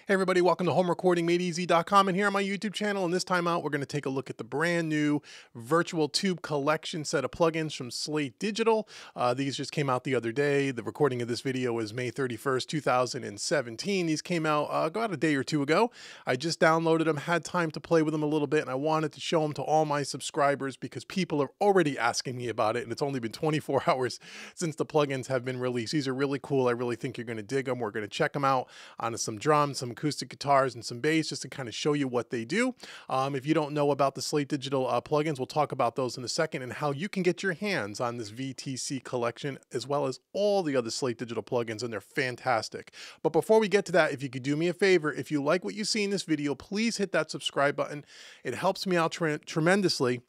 Hey everybody, welcome to homerecordingmadeeasy.com and here on my YouTube channel. And this time out, we're going to take a look at the brand new virtual tube collection set of plugins from Slate Digital. These just came out the other day. The recording of this video is May 31st, 2017. These came out about a day or two ago. I just downloaded them, had time to play with them a little bit, and I wanted to show them to all my subscribers because people are already asking me about it, and it's only been 24 hours since the plugins have been released. These are really cool. I really think you're going to dig them. We're going to check them out on some drums, some acoustic guitars, and some bass, just to kind of show you what they do. If you don't know about the Slate Digital plugins, we'll talk about those in a second and how you can get your hands on this VTC collection as well as all the other Slate Digital plugins, and they're fantastic. But before we get to that, if you could do me a favor, if you like what you see in this video, please hit that subscribe button. It helps me out tremendously.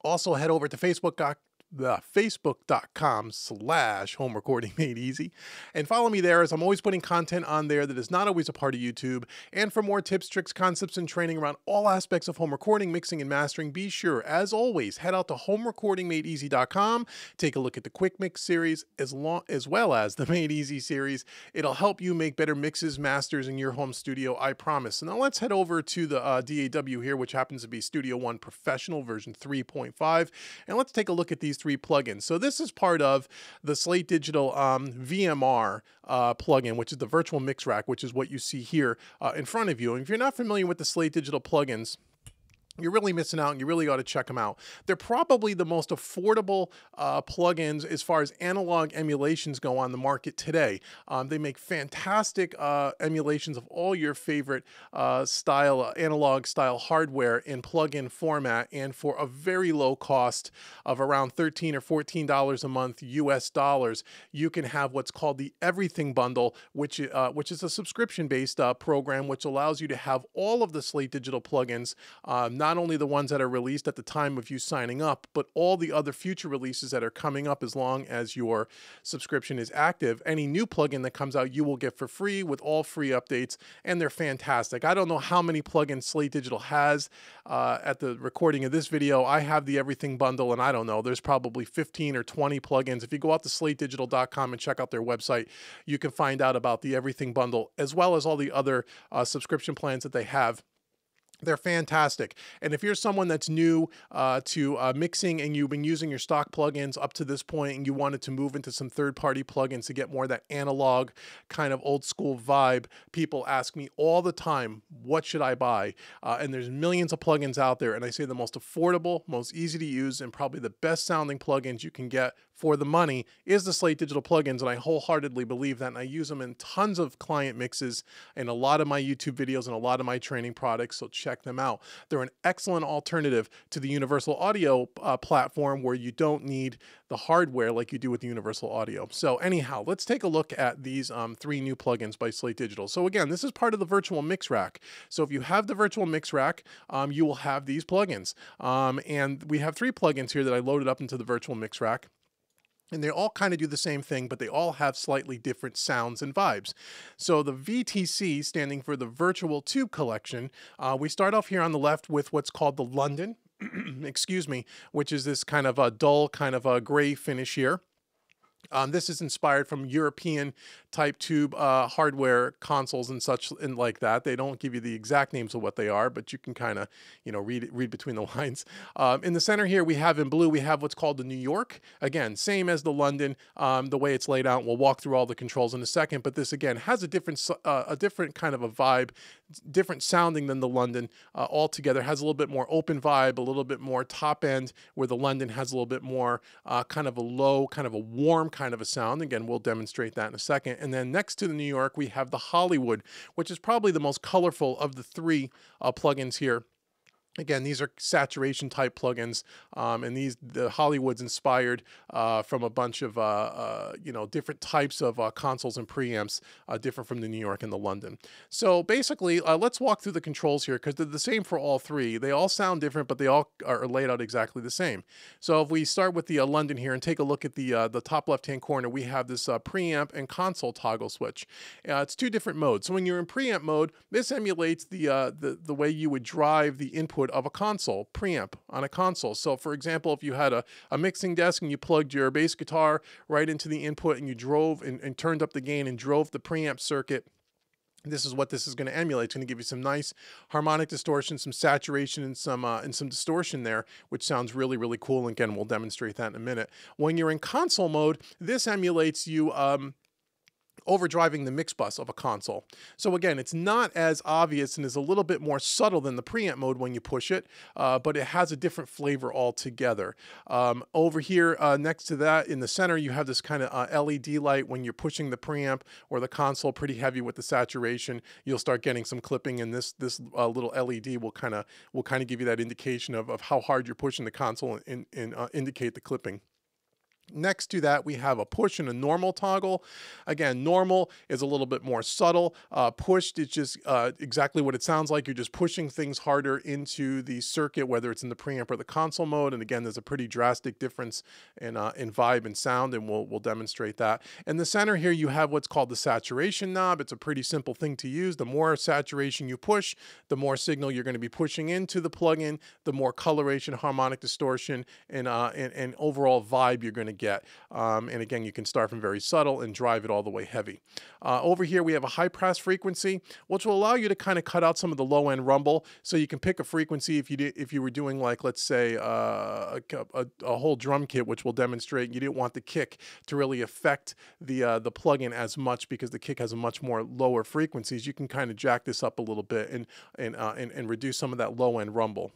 Also, head over to facebook.com/homerecordingmadeeasy and follow me there, as I'm always putting content on there that is not always a part of YouTube. And for more tips, tricks, concepts, and training around all aspects of home recording, mixing, and mastering, be sure, as always, head out to homerecordingmadeeasy.com. Take a look at the Quick Mix series as well as the Made Easy series. It'll help you make better mixes, masters in your home studio, I promise. So now let's head over to the DAW here, which happens to be Studio One Professional version 3.5, and let's take a look at these three plugins. So this is part of the Slate Digital VMR plugin, which is the virtual mix rack, which is what you see here in front of you. And if you're not familiar with the Slate Digital plugins, you're really missing out, and you really ought to check them out. They're probably the most affordable plugins as far as analog emulations go on the market today. They make fantastic emulations of all your favorite analog style hardware in plug-in format, and for a very low cost of around $13 or $14 a month US dollars, you can have what's called the Everything Bundle, which is a subscription-based program which allows you to have all of the Slate Digital plugins, not only the ones that are released at the time of you signing up, but all the other future releases that are coming up as long as your subscription is active. Any new plugin that comes out, you will get for free with all free updates, and they're fantastic. I don't know how many plugins Slate Digital has at the recording of this video. I have the Everything Bundle, and I don't know, there's probably 15 or 20 plugins. If you go out to slatedigital.com and check out their website, you can find out about the Everything Bundle as well as all the other subscription plans that they have. They're fantastic. And if you're someone that's new to mixing, and you've been using your stock plugins up to this point and you wanted to move into some third-party plugins to get more of that analog kind of old school vibe, people ask me all the time, what should I buy? And there's millions of plugins out there, and I say the most affordable, most easy to use, and probably the best sounding plugins you can get for the money is the Slate Digital plugins, and I wholeheartedly believe that, and I use them in tons of client mixes and a lot of my YouTube videos and a lot of my training products, so check them out. They're an excellent alternative to the Universal Audio platform, where you don't need the hardware like you do with the Universal Audio. So anyhow, let's take a look at these three new plugins by Slate Digital. So again, this is part of the virtual mix rack. So if you have the virtual mix rack, you will have these plugins. And we have three plugins here that I loaded up into the virtual mix rack. And they all kind of do the same thing, but they all have slightly different sounds and vibes. So the VTC, standing for the Virtual Tube Collection, we start off here on the left with what's called the London, excuse me, which is this kind of a dull, kind of a gray finish here. This is inspired from European type tube hardware consoles and such and like that. They don't give you the exact names of what they are, but you can kind of, read between the lines. In the center here, we have in blue, we have what's called the New York. Again, same as the London, the way it's laid out. We'll walk through all the controls in a second, but this again has a different kind of a vibe, different sounding than the London altogether. Has a little bit more open vibe, a little bit more top end, where the London has a little bit more kind of a low, kind of a warm kind of a sound. Again, we'll demonstrate that in a second. And then next to the New York, we have the Hollywood, which is probably the most colorful of the three plugins here. Again, these are saturation type plugins, and the Hollywood's inspired from a bunch of different types of consoles and preamps, different from the New York and the London. So basically, let's walk through the controls here, because they're the same for all three. They all sound different, but they all are laid out exactly the same. So if we start with the London here and take a look at the top left-hand corner, we have this preamp and console toggle switch. It's two different modes. So when you're in preamp mode, this emulates the way you would drive the input of a console, preamp on a console. So for example, if you had a mixing desk and you plugged your bass guitar right into the input and you drove and turned up the gain and drove the preamp circuit This is what this is going to emulate. It's going to give you some nice harmonic distortion, some saturation, and some distortion there, which sounds really, really cool. And again, we'll demonstrate that in a minute. When you're in console mode, this emulates you overdriving the mix bus of a console. So again, it's not as obvious and is a little bit more subtle than the preamp mode when you push it, but it has a different flavor altogether. Over here, next to that in the center, you have this kind of LED light. When you're pushing the preamp or the console pretty heavy with the saturation, you'll start getting some clipping, and this little LED will kind of give you that indication of how hard you're pushing the console and indicate the clipping. Next to that, we have a push and a normal toggle. Again, normal is a little bit more subtle. Pushed is just exactly what it sounds like. You're just pushing things harder into the circuit, whether it's in the preamp or the console mode. And again, there's a pretty drastic difference in vibe and sound, and we'll demonstrate that. In the center here, you have what's called the saturation knob. It's a pretty simple thing to use. The more saturation you push, the more signal you're going to be pushing into the plugin, the more coloration, harmonic distortion, and overall vibe you're going to get. And again, you can start from very subtle and drive it all the way heavy. Over here, we have a high pass frequency, which will allow you to kind of cut out some of the low end rumble. So you can pick a frequency if you were doing, like, let's say a whole drum kit, which we'll demonstrate. You didn't want the kick to really affect the plugin as much because the kick has a much more lower frequencies. You can kind of jack this up a little bit and reduce some of that low end rumble.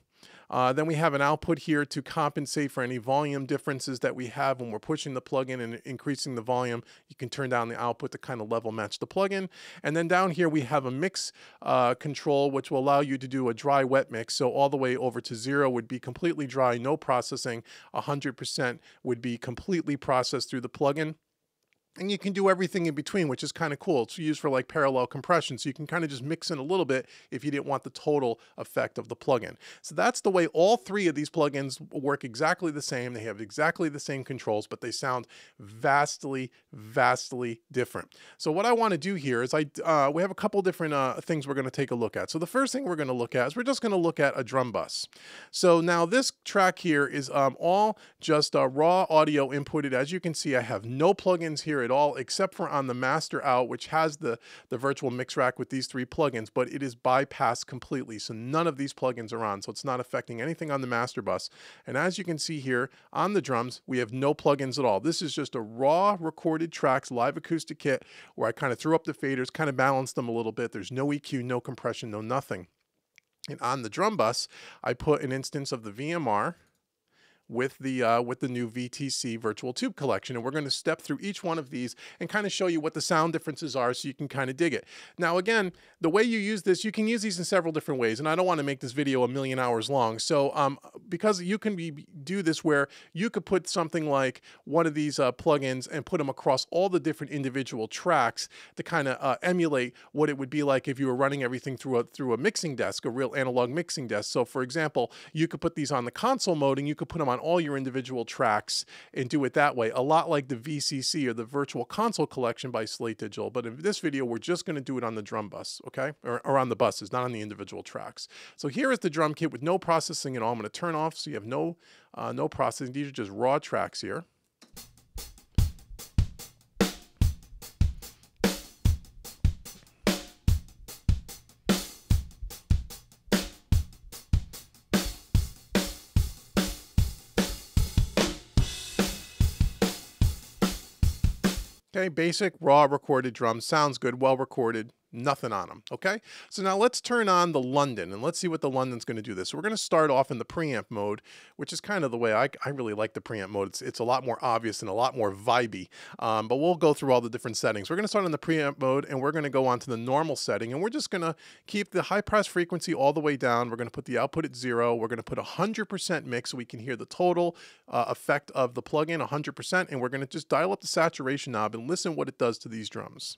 Then we have an output here to compensate for any volume differences that we have when we're pushing the plugin and increasing the volume. You can turn down the output to kind of level match the plugin. And then down here we have a mix control, which will allow you to do a dry wet mix. So all the way over to 0 would be completely dry, no processing. 100% would be completely processed through the plugin. And you can do everything in between, which is kind of cool. It's used for like parallel compression, so you can kind of just mix in a little bit if you didn't want the total effect of the plugin. So that's the way all three of these plugins work exactly the same. They have exactly the same controls, but they sound vastly, vastly different. So what I want to do here is we have a couple different things we're going to take a look at. So the first thing we're going to look at is we're just going to look at a drum bus. So now this track here is all just raw audio inputted. As you can see, I have no plugins here at all, except for on the master out, which has the virtual mix rack with these three plugins, but it is bypassed completely. So none of these plugins are on, so it's not affecting anything on the master bus. And as you can see here on the drums, we have no plugins at all. This is just a raw recorded tracks live acoustic kit where I kind of threw up the faders, kind of balanced them a little bit. There's no EQ, no compression, no nothing. And on the drum bus, I put an instance of the VMR with the new VTC virtual tube collection, and we're going to step through each one of these and kind of show you what the sound differences are so you can kind of dig it. Now again, the way you use this, you can use these in several different ways, and I don't want to make this video a million hours long. So because you can do this where you could put something like one of these plugins and put them across all the different individual tracks to kind of emulate what it would be like if you were running everything through a mixing desk, a real analog mixing desk. So for example, you could put these on the console mode and you could put them on all your individual tracks and do it that way, a lot like the VCC or the Virtual Console Collection by Slate Digital. But in this video, we're just going to do it on the drum bus, okay? Or on the buses, not on the individual tracks. So here is the drum kit with no processing at all. I'm going to turn off so you have no processing. These are just raw tracks here. Okay, basic raw recorded drums, sounds good, well recorded, nothing on them, okay? So now let's turn on the London and let's see what the London's going to do this. So we're going to start off in the preamp mode, which is kind of the way I really like the preamp mode. It's a lot more obvious and a lot more vibey, but we'll go through all the different settings. We're going to start in the preamp mode and we're going to go on to the normal setting, and we're just going to keep the high pass frequency all the way down. We're going to put the output at 0. We're going to put 100% mix so we can hear the total effect of the plugin, 100%, and we're going to just dial up the saturation knob and listen what it does to these drums.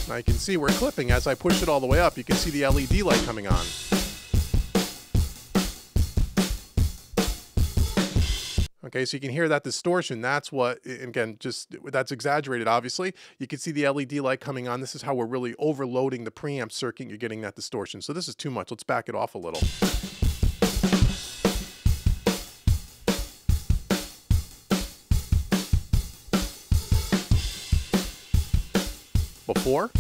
Now you can see we're clipping. As I push it all the way up, you can see the LED light coming on. Okay, so you can hear that distortion. That's what, again, just that's exaggerated, obviously. You can see the LED light coming on. This is how we're really overloading the preamp circuit. You're getting that distortion. So this is too much. Let's back it off a little. Before.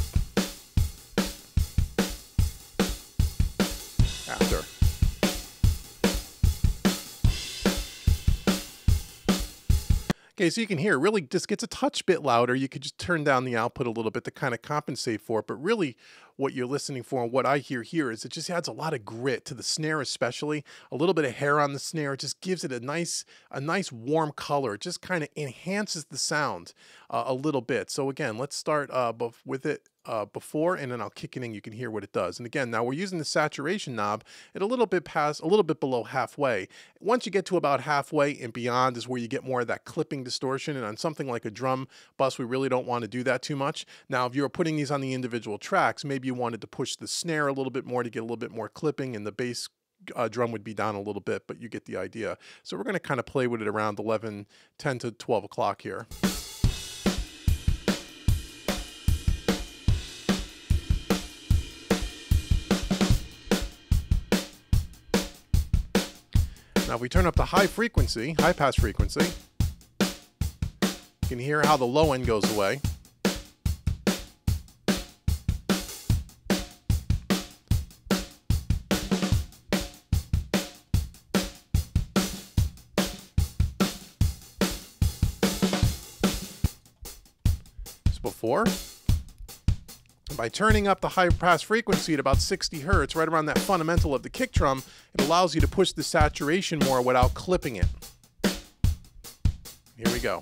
After. Okay, so you can hear it really just gets a touch bit louder. You could just turn down the output a little bit to kind of compensate for it. But really what you're listening for and what I hear here is it just adds a lot of grit to the snare, especially a little bit of hair on the snare. It just gives it a nice warm color. It just kind of enhances the sound a little bit. So again, let's start with it before, and then I'll kick it in. You can hear what it does. And again, now we're using the saturation knob at a little bit below halfway. Once you get to about halfway and beyond is where you get more of that clipping distortion. And on something like a drum bus, we really don't want to do that too much. Now, if you were putting these on the individual tracks, maybe you wanted to push the snare a little bit more to get a little bit more clipping, and the bass drum would be down a little bit, but you get the idea. So we're going to kind of play with it around 10 to 12 o'clock here. Now if we turn up the high pass frequency, you can hear how the low end goes away. Just before. By turning up the high pass frequency at about 60 hertz, right around that fundamental of the kick drum, it allows you to push the saturation more without clipping it. Here we go.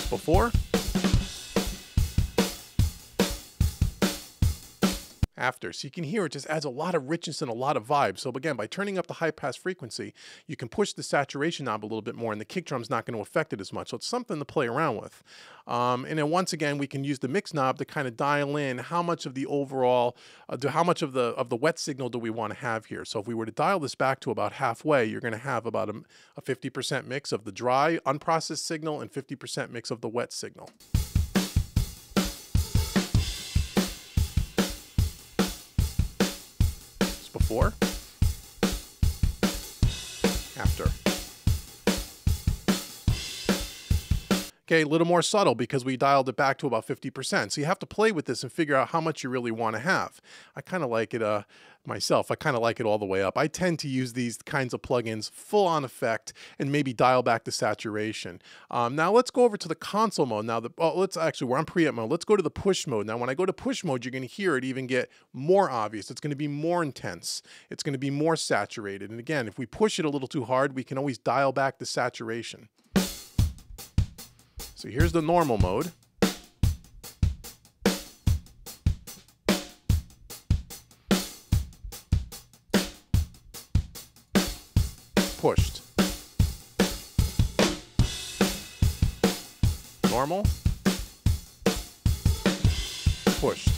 Before. After. So you can hear it just adds a lot of richness and a lot of vibe. So again, by turning up the high pass frequency, you can push the saturation knob a little bit more, and the kick drum's not going to affect it as much. So it's something to play around with. And then once again, we can use the mix knob to kind of dial in how much of the overall, how much of the wet signal do we want to have here. So if we were to dial this back to about halfway, you're going to have about a 50% mix of the dry, unprocessed signal and 50% mix of the wet signal. Before, after. Okay, a little more subtle because we dialed it back to about 50%. So you have to play with this and figure out how much you really want to have. I kind of like it myself. I kind of like it all the way up. I tend to use these kinds of plugins full on effect and maybe dial back the saturation. Now let's go over to the console mode. Now we're on preamp mode. Let's go to the push mode. Now when I go to push mode, you're going to hear it even get more obvious. It's going to be more intense. It's going to be more saturated. And again, if we push it a little too hard, we can always dial back the saturation. So here's the normal mode. Pushed. Normal. Pushed.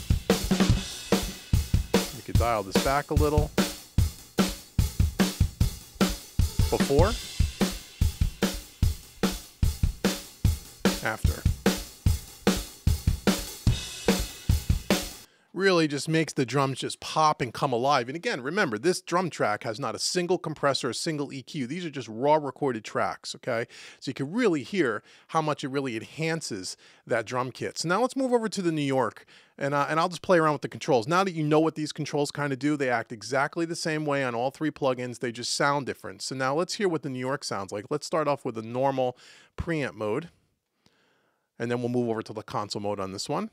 We could dial this back a little. Before. After. Really just makes the drums just pop and come alive. And again, remember, this drum track has not a single compressor, a single EQ. These are just raw recorded tracks, okay? So you can really hear how much it really enhances that drum kit. So now let's move over to the New York, and I'll just play around with the controls. Now that you know what these controls kind of do, they act exactly the same way on all three plugins. They just sound different. So now let's hear what the New York sounds like. Let's start off with a normal preamp mode, and then we'll move over to the console mode on this one.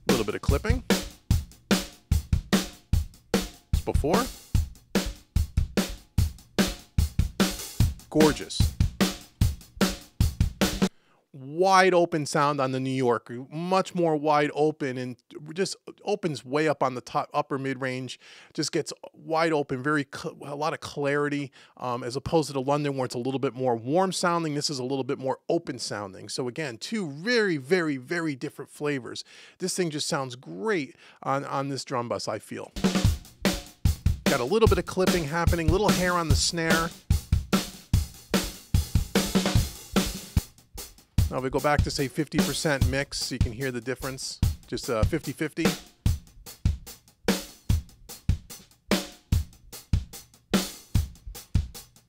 A little bit of clipping. Just before. Gorgeous. wide open sound on the New Yorker, much more wide open, and just opens way up on the top, upper mid range, just gets wide open, a lot of clarity, as opposed to the London where it's a little bit more warm sounding. This is a little bit more open sounding. So again, two very, very, very different flavors. This thing just sounds great on this drum bus, I feel. Got a little bit of clipping happening, little hair on the snare. Now if we go back to say 50% mix, so you can hear the difference, just 50-50.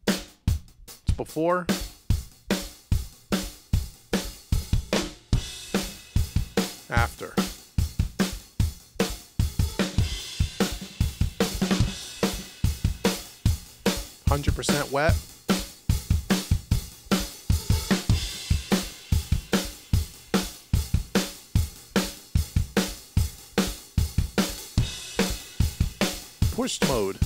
It's before. After. %, wet. Pushed mode.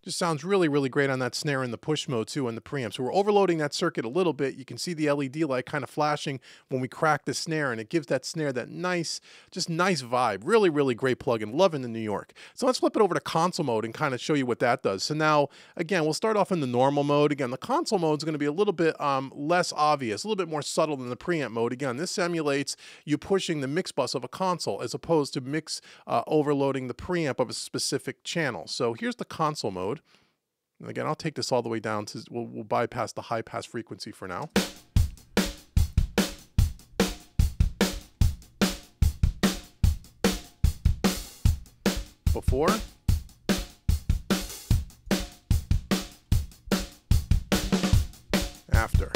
Just sounds really, really great on that snare in the push mode too, and the preamp. So we're overloading that circuit a little bit. You can see the LED light kind of flashing when we crack the snare, and it gives that snare that nice, just nice vibe. Really, really great plugin. Loving the New York. So let's flip it over to console mode and kind of show you what that does. So now, again, we'll start off in the normal mode. Again, the console mode is going to be a little bit less obvious, a little bit more subtle than the preamp mode. Again, this emulates you pushing the mix bus of a console as opposed to overloading the preamp of a specific channel. So here's the console mode. And again, I'll take this all the way down to, we'll bypass the high pass frequency for now. Before. After.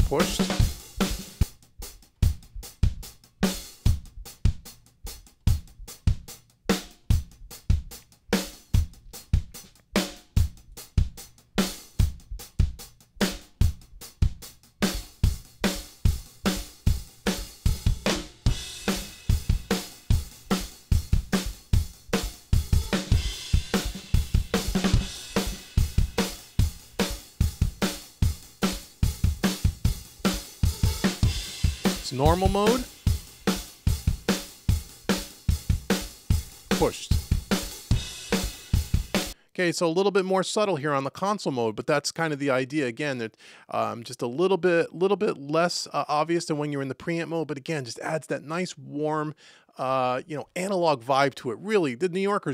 Pushed. Normal mode, pushed. Okay, so a little bit more subtle here on the console mode, but that's kind of the idea. Again, that just a little bit less obvious than when you're in the preamp mode, but again, just adds that nice warm, analog vibe to it. Really, the New Yorker,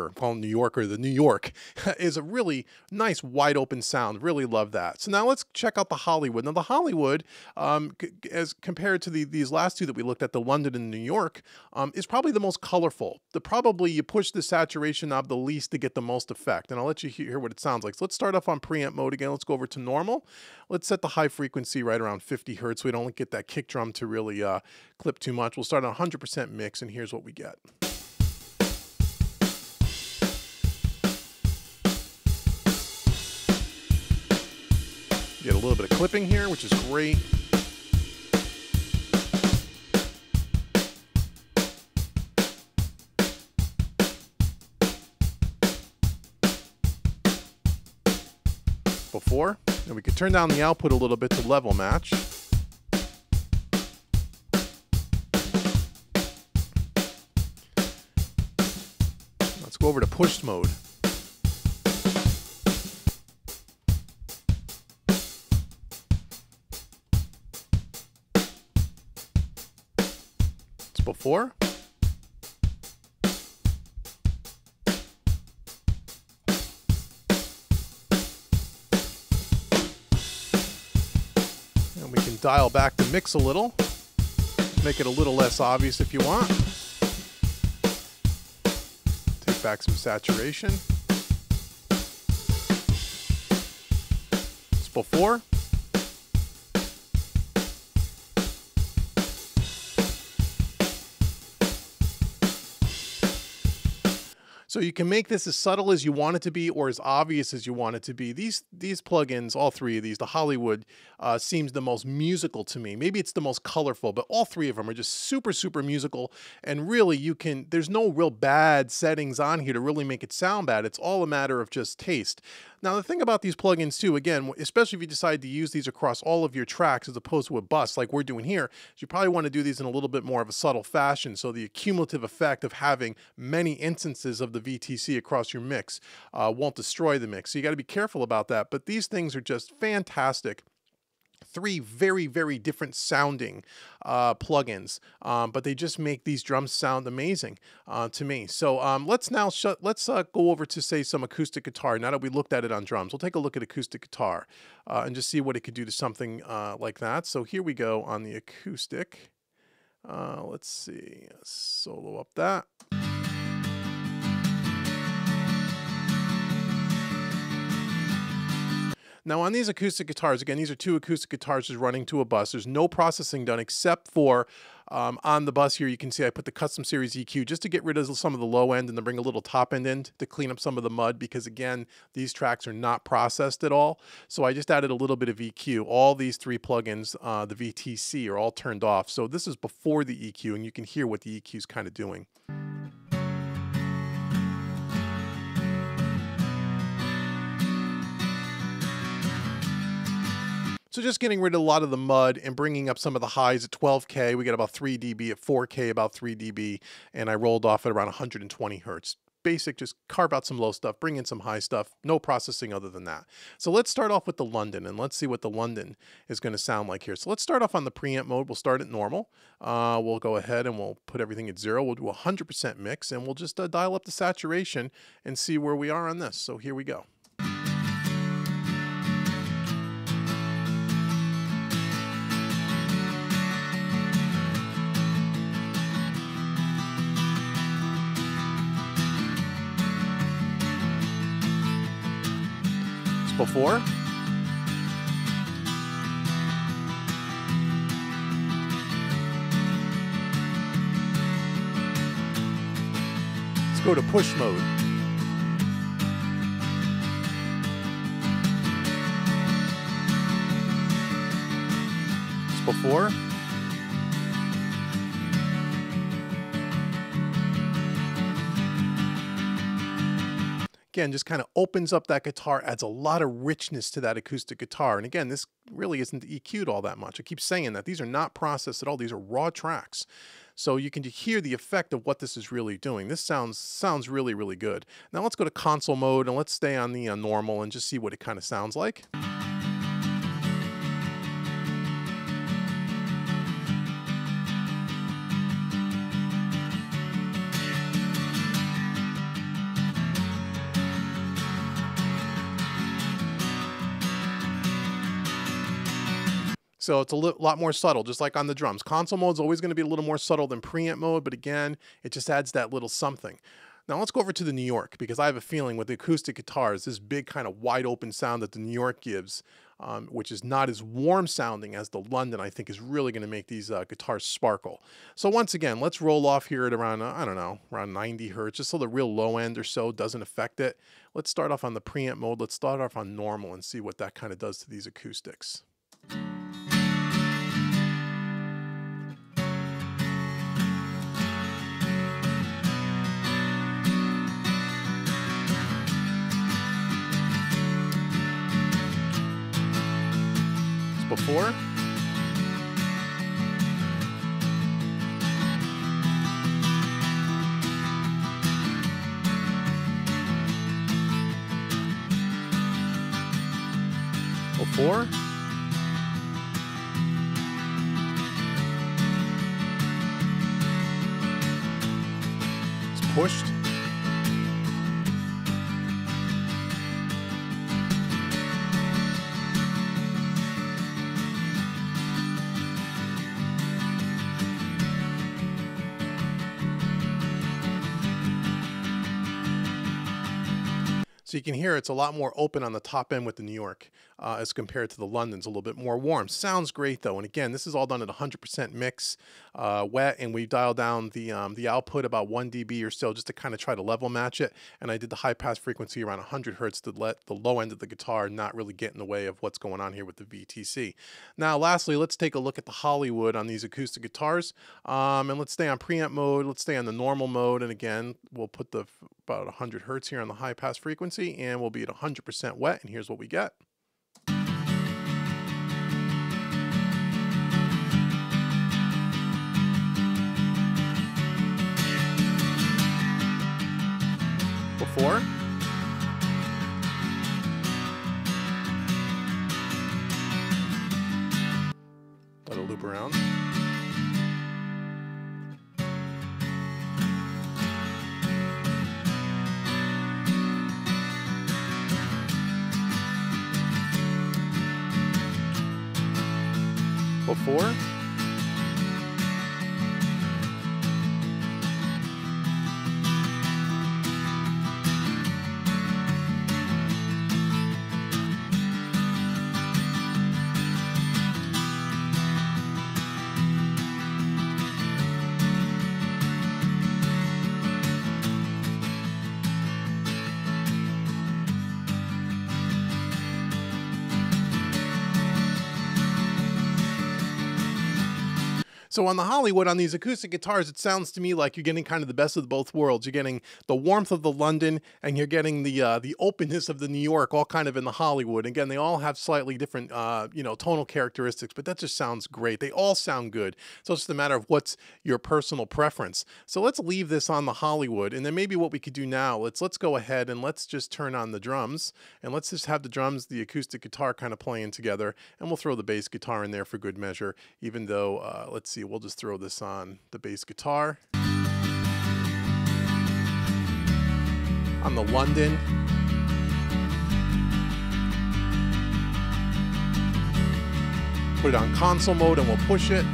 I'm calling New Yorker, the New York is a really nice wide open sound. Really love that. So now let's check out the Hollywood. Now the Hollywood, as compared to these last two that we looked at, the London and New York, is probably the most colorful. Probably you push the saturation knob the least to get the most effect. And I'll let you hear what it sounds like. So let's start off on preamp mode again. Let's go over to normal. Let's set the high frequency right around 50 Hertz. So we don't get that kick drum to really clip too much. We'll start on 100% mix, and here's what we get. Get a little bit of clipping here, which is great. Before, and we could turn down the output a little bit to level match. Let's go over to pushed mode. It's before. And we can dial back the mix a little, make it a little less obvious if you want. Back some saturation. It's before. So you can make this as subtle as you want it to be or as obvious as you want it to be. These plugins, all three of these, the Hollywood seems the most musical to me. Maybe it's the most colorful, but all three of them are just super, super musical. And really there's no real bad settings on here to really make it sound bad. It's all a matter of just taste. Now, the thing about these plugins too, again, especially if you decide to use these across all of your tracks as opposed to a bus like we're doing here, is you probably want to do these in a little bit more of a subtle fashion. So the cumulative effect of having many instances of the VTC across your mix won't destroy the mix. So you got to be careful about that. But these things are just fantastic. Three very, very different sounding plugins, but they just make these drums sound amazing to me. So let's go over to, say, some acoustic guitar. Now that we looked at it on drums, we'll take a look at acoustic guitar and just see what it could do to something like that. So here we go on the acoustic. Let's see, solo up that. Now on these acoustic guitars, again, these are two acoustic guitars just running to a bus. There's no processing done except for on the bus here, you can see I put the custom series EQ just to get rid of some of the low end and then bring a little top end in to clean up some of the mud, because again, these tracks are not processed at all. So I just added a little bit of EQ. All these three plugins, the VTC, are all turned off. So this is before the EQ, and you can hear what the EQ is kind of doing. So just getting rid of a lot of the mud and bringing up some of the highs at 12K. We got about 3 dB at 4K, about 3 dB, and I rolled off at around 120 hertz. Basic, just carve out some low stuff, bring in some high stuff, no processing other than that. So let's start off with the London, and let's see what the London is going to sound like here. So let's start off on the preamp mode. We'll start at normal. We'll go ahead and we'll put everything at 0. We'll do 100% mix, and we'll just dial up the saturation and see where we are on this. So here we go. Before. Let's go to push mode. It's before. Again, just kind of opens up that guitar, adds a lot of richness to that acoustic guitar. And again, this really isn't EQ'd all that much. I keep saying that. These are not processed at all. These are raw tracks. So you can hear the effect of what this is really doing. This sounds really, really good. Now let's go to console mode and let's stay on the normal and just see what it kind of sounds like. So it's a lot more subtle, just like on the drums. Console mode is always going to be a little more subtle than preamp mode, but again, it just adds that little something. Now let's go over to the New York, because I have a feeling with the acoustic guitars, this big kind of wide open sound that the New York gives, which is not as warm sounding as the London, I think is really going to make these guitars sparkle. So once again, let's roll off here at around, I don't know, around 90 hertz, just so the real low end or so doesn't affect it. Let's start off on the preamp mode. Let's start off on normal and see what that kind of does to these acoustics. Before. Before. It's pushed. So you can hear it's a lot more open on the top end with the New York. as compared to the London's, a little bit more warm. Sounds great though. And again, this is all done at 100% mix, wet, and we dialed down the output about 1 dB or so just to kind of try to level match it. And I did the high pass frequency around 100 hertz to let the low end of the guitar not really get in the way of what's going on here with the VTC. Now, lastly, let's take a look at the Hollywood on these acoustic guitars, and let's stay on preamp mode. Let's stay on the normal mode, and again, we'll put the about 100 hertz here on the high pass frequency, and we'll be at 100% wet. And here's what we get. Before. Let it loop around. Before. So on the Hollywood, on these acoustic guitars, it sounds to me like you're getting kind of the best of both worlds. You're getting the warmth of the London, and you're getting the openness of the New York, all kind of in the Hollywood. Again, they all have slightly different, tonal characteristics, but that just sounds great. They all sound good. So it's just a matter of what's your personal preference. So let's leave this on the Hollywood, and then maybe what we could do now, let's go ahead and let's just turn on the drums, and let's just have the drums, the acoustic guitar kind of playing together, and we'll throw the bass guitar in there for good measure, even though, let's see, we'll just throw this on the bass guitar. On the London. Put it on console mode and we'll push it.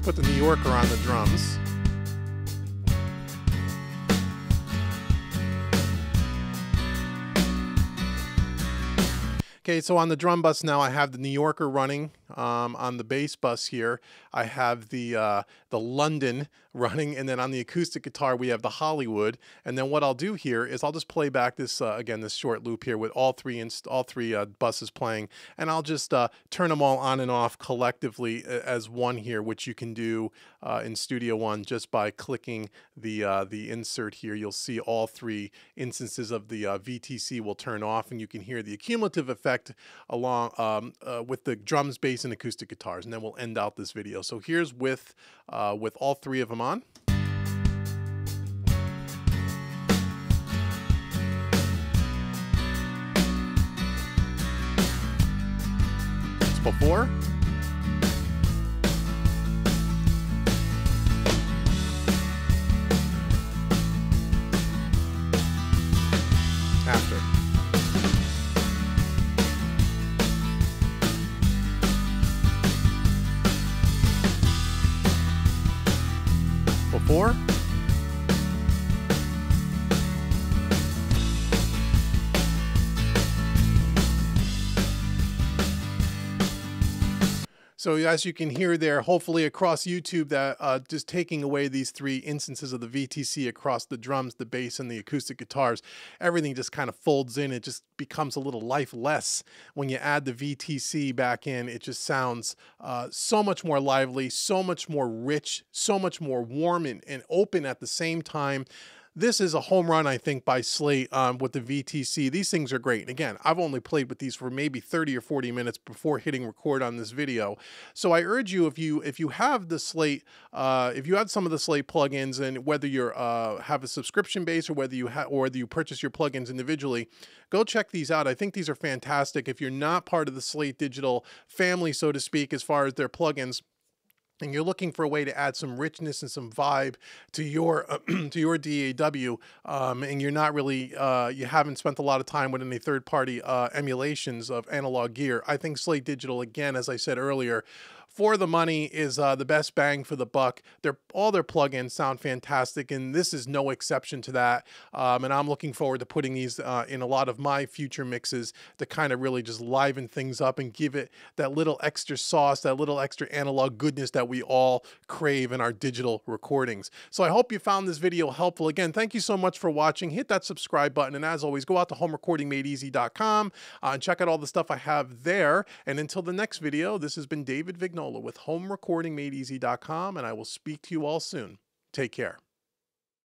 Put the New Yorker on the drums. Okay, so on the drum bus now, I have the New Yorker running. On the bass bus here, I have the London running, and then on the acoustic guitar, we have the Hollywood. And then what I'll do here is I'll just play back this again, this short loop here with all three buses playing, and I'll just turn them all on and off collectively as one here, which you can do in Studio One just by clicking the insert here. You'll see all three instances of the VTC will turn off, and you can hear the cumulative effect along with the drums, bass, and acoustic guitars, and then we'll end out this video. So here's with all three of them on. It's before. After. Before. So as you can hear there, hopefully across YouTube, that just taking away these three instances of the VTC across the drums, the bass, and the acoustic guitars, everything just kind of folds in. It just becomes a little lifeless. When you add the VTC back in, it just sounds so much more lively, so much more rich, so much more warm and open at the same time. This is a home run, I think, by Slate with the VTC. These things are great. Again, I've only played with these for maybe 30 or 40 minutes before hitting record on this video. So I urge you, if you have the Slate, if you have some of the Slate plugins, and whether you have a subscription base or whether you purchase your plugins individually, go check these out. I think these are fantastic. If you're not part of the Slate Digital family, so to speak, as far as their plugins, and you're looking for a way to add some richness and some vibe to your to your DAW, and you're not really you haven't spent a lot of time with any third-party emulations of analog gear, I think Slate Digital, again, as I said earlier, for the money is the best bang for the buck. All their plugins sound fantastic, and this is no exception to that. And I'm looking forward to putting these in a lot of my future mixes to kind of really just liven things up and give it that little extra sauce, that little extra analog goodness that we all crave in our digital recordings. So I hope you found this video helpful. Again, thank you so much for watching. Hit that subscribe button, and as always, go out to homerecordingmadeeasy.com and check out all the stuff I have there. And until the next video, this has been David Vignola with homerecordingmadeeasy.com, and I will speak to you all soon. Take care.